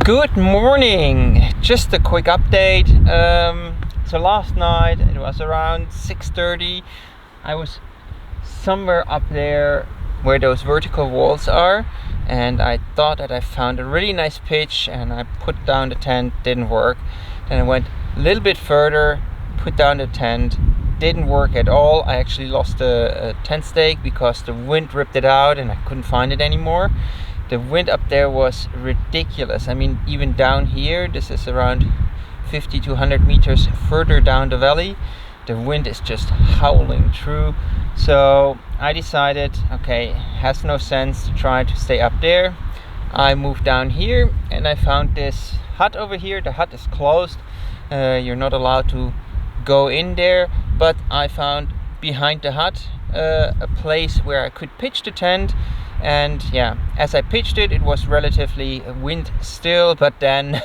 Good morning! Just a quick update. So last night it was around 6:30. I was somewhere up there where those vertical walls are, and I thought that I found a really nice pitch, and I put down the tent. Didn't work. Then I went a little bit further, put down the tent. Didn't work at all. I actually lost a tent stake because the wind ripped it out and I couldn't find it anymore. The wind up there was ridiculous. I mean, even down here, this is around 50 to 100 meters further down the valley, the wind is just howling through. So I decided, okay, has no sense to try to stay up there. I moved down here and I found this hut over here. The hut is closed. You're not allowed to go in there, but I found behind the hut a place where I could pitch the tent. And yeah, as I pitched it, it was relatively wind still, but then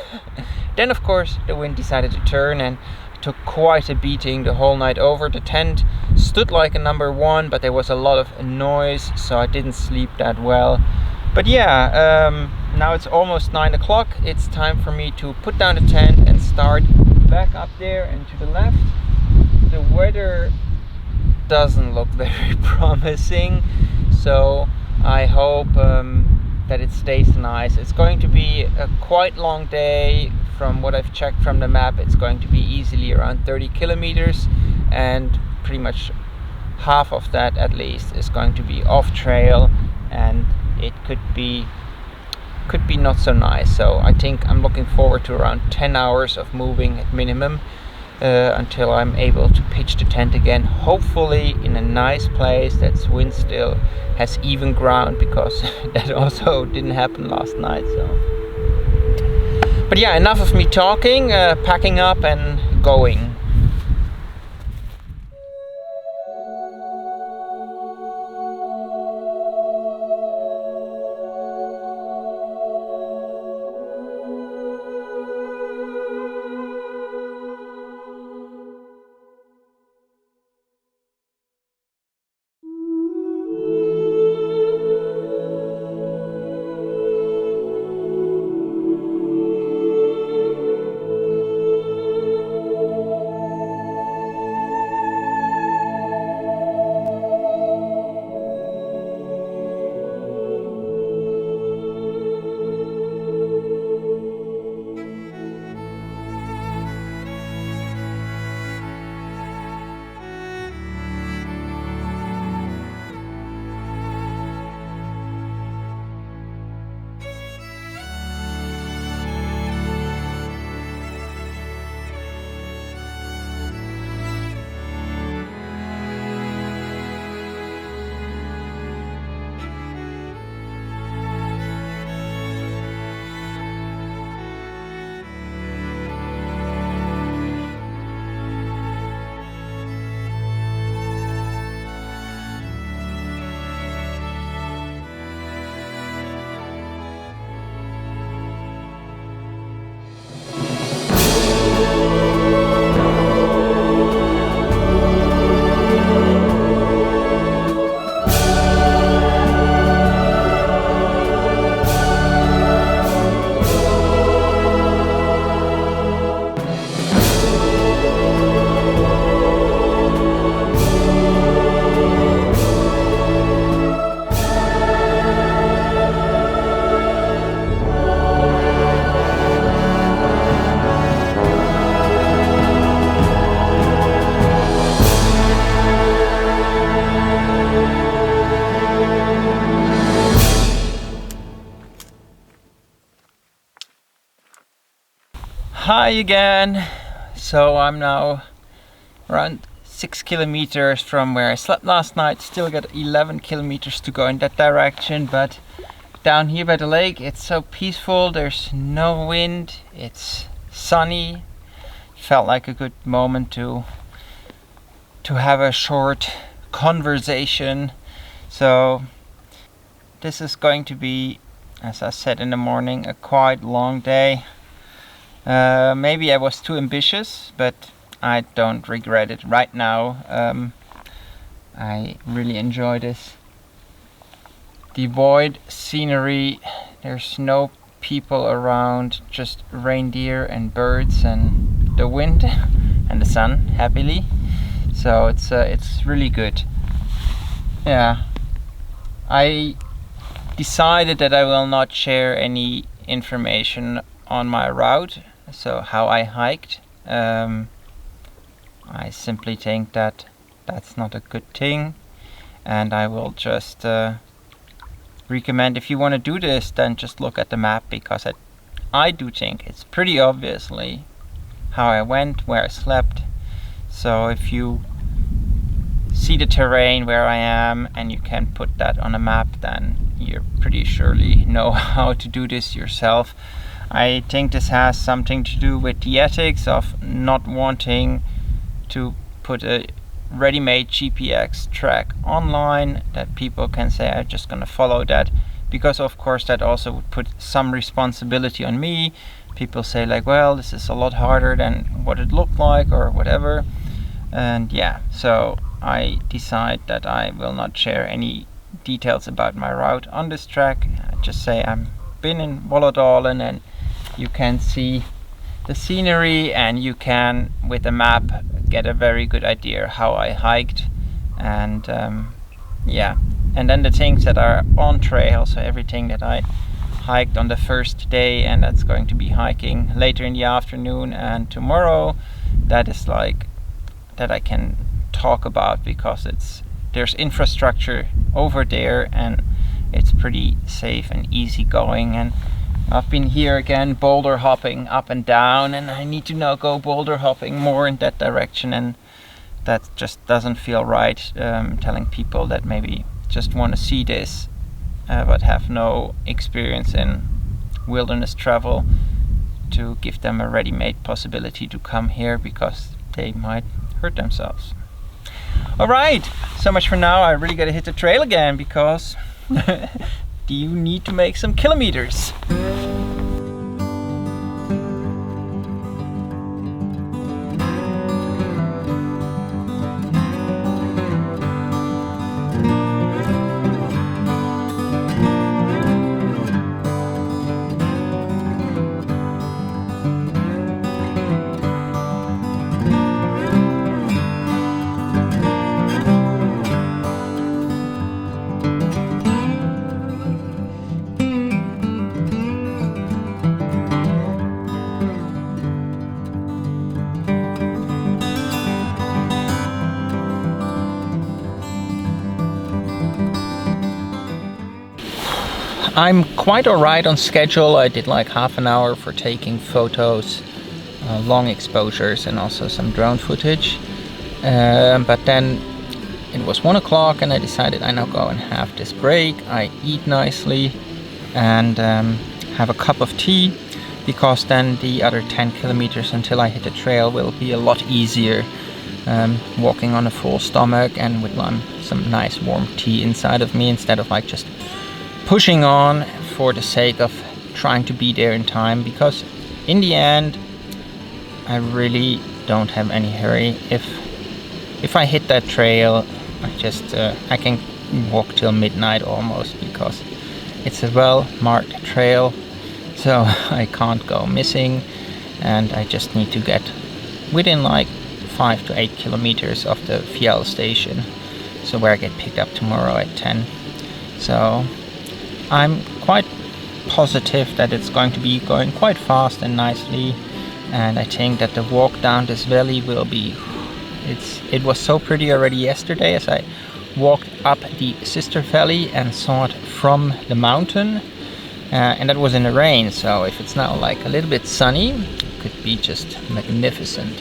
of course the wind decided to turn and I took quite a beating the whole night over. The tent stood like a number one, but there was a lot of noise, so I didn't sleep that well. But yeah, now it's almost 9 o'clock. It's time for me to put down the tent and start back up there. And to the left, the weather doesn't look very promising, so I hope that it stays nice. It's going to be a quite long day. From what I've checked from the map, it's going to be easily around 30 kilometers, and pretty much half of that at least is going to be off trail, and it could be not so nice. So I think I'm looking forward to around 10 hours of moving at minimum until I'm able to pitch the tent again, hopefully in a nice place that's wind still, has even ground, because that also didn't happen last night. So but yeah, enough of me talking, packing up and going. Hi again. So I'm now around 6 kilometers from where I slept last night. Still got 11 kilometers to go in that direction, but down here by the lake it's so peaceful. There's no wind, it's sunny. Felt like a good moment to have a short conversation. So this is going to be, as I said in the morning, a quite long day. Maybe I was too ambitious, but I don't regret it right now. I really enjoy this devoid scenery. There's no people around, just reindeer and birds and the wind and the sun, happily. So it's really good. Yeah, I decided that I will not share any information on my route, so how I hiked. I simply think that that's not a good thing, and I will just recommend, if you want to do this, then just look at the map, because I do think it's pretty obviously how I went, where I slept. So if you see the terrain where I am and you can put that on a map, then you pretty surely know how to do this yourself. I think this has something to do with the ethics of not wanting to put a ready-made GPS track online that people can say, I'm just gonna follow that, because of course that also would put some responsibility on me. People say like, well, this is a lot harder than what it looked like or whatever. And yeah, so I decide that I will not share any details about my route on this track. I just say I've been in Vålådalen, and you can see the scenery, and you can, with a map, get a very good idea how I hiked. And yeah, and then the things that are on trail, so everything that I hiked on the first day and that's going to be hiking later in the afternoon and tomorrow, that is like that I can talk about, because there's infrastructure over there and it's pretty safe and easy going. And I've been here again boulder hopping up and down, and I need to now go boulder hopping more in that direction, and that just doesn't feel right, telling people that maybe just want to see this but have no experience in wilderness travel, to give them a ready-made possibility to come here, because they might hurt themselves. Alright, so much for now. I really gotta hit the trail again, because you need to make some kilometers. I'm quite alright on schedule. I did like half an hour for taking photos, long exposures, and also some drone footage. But then it was 1 o'clock and I decided I now go and have this break. I eat nicely and have a cup of tea, because then the other 10 kilometers until I hit the trail will be a lot easier, walking on a full stomach and with some nice warm tea inside of me, instead of like just pushing on for the sake of trying to be there in time. Because in the end I really don't have any hurry. If I hit that trail, I can walk till midnight almost, because it's a well marked trail, so I can't go missing, and I just need to get within like 5 to 8 kilometers of the Fjellstation, so where I get picked up tomorrow at 10. So I'm quite positive that it's going to be going quite fast and nicely, and I think that the walk down this valley will be, it was so pretty already yesterday as I walked up the sister valley and saw it from the mountain, and that was in the rain. So if it's now like a little bit sunny, it could be just magnificent.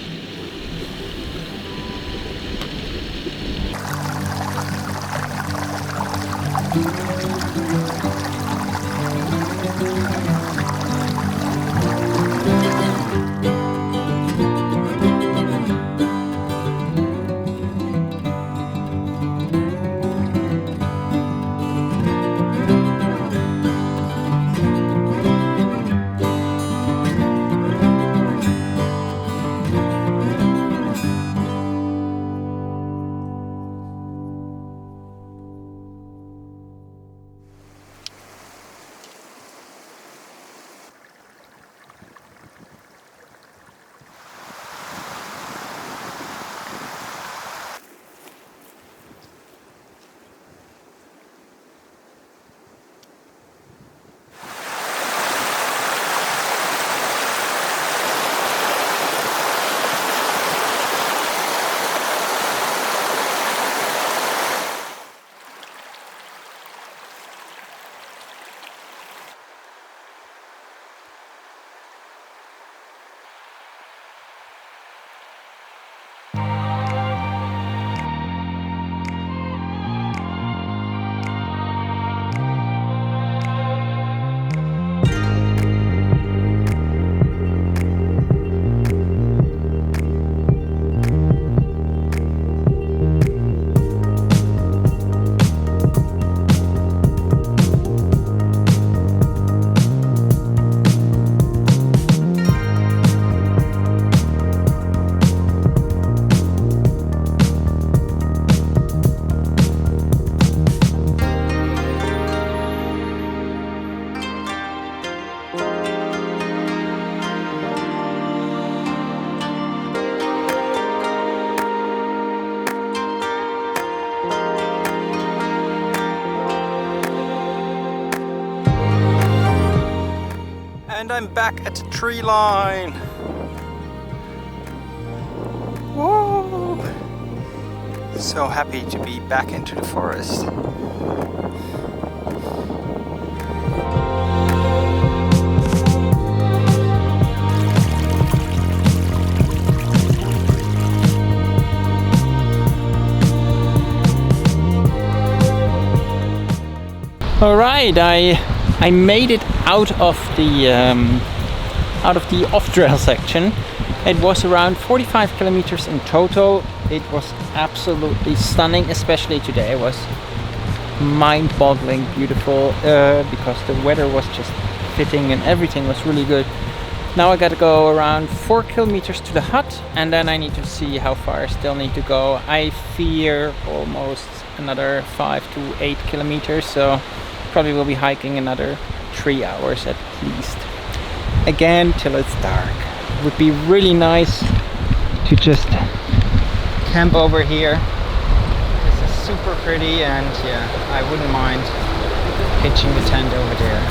And I'm back at the tree line. Whoa! So happy to be back into the forest. All right, I made it out of the off-trail section. It was around 45 kilometers in total. It was absolutely stunning, especially today. It was mind-boggling beautiful because the weather was just fitting and everything was really good. Now I gotta go around 4 kilometers to the hut, and then I need to see how far I still need to go. I fear almost another 5 to 8 kilometers, so probably will be hiking another 3 hours at least. Again, till it's dark. It would be really nice to just camp over here. This is super pretty, and yeah, I wouldn't mind pitching the tent over there.